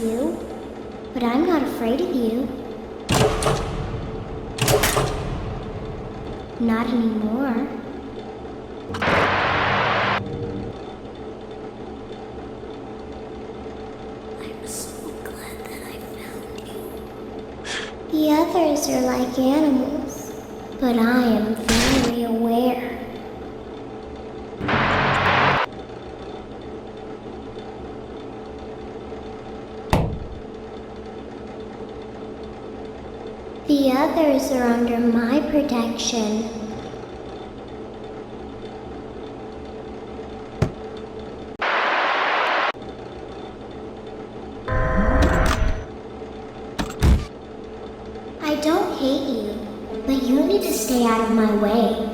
you, but I'm not afraid of you. Not anymore. I'm so glad that I found you. The others are like animals, but I am very aware. The others are under my protection. I don't hate you, but you need to stay out of my way.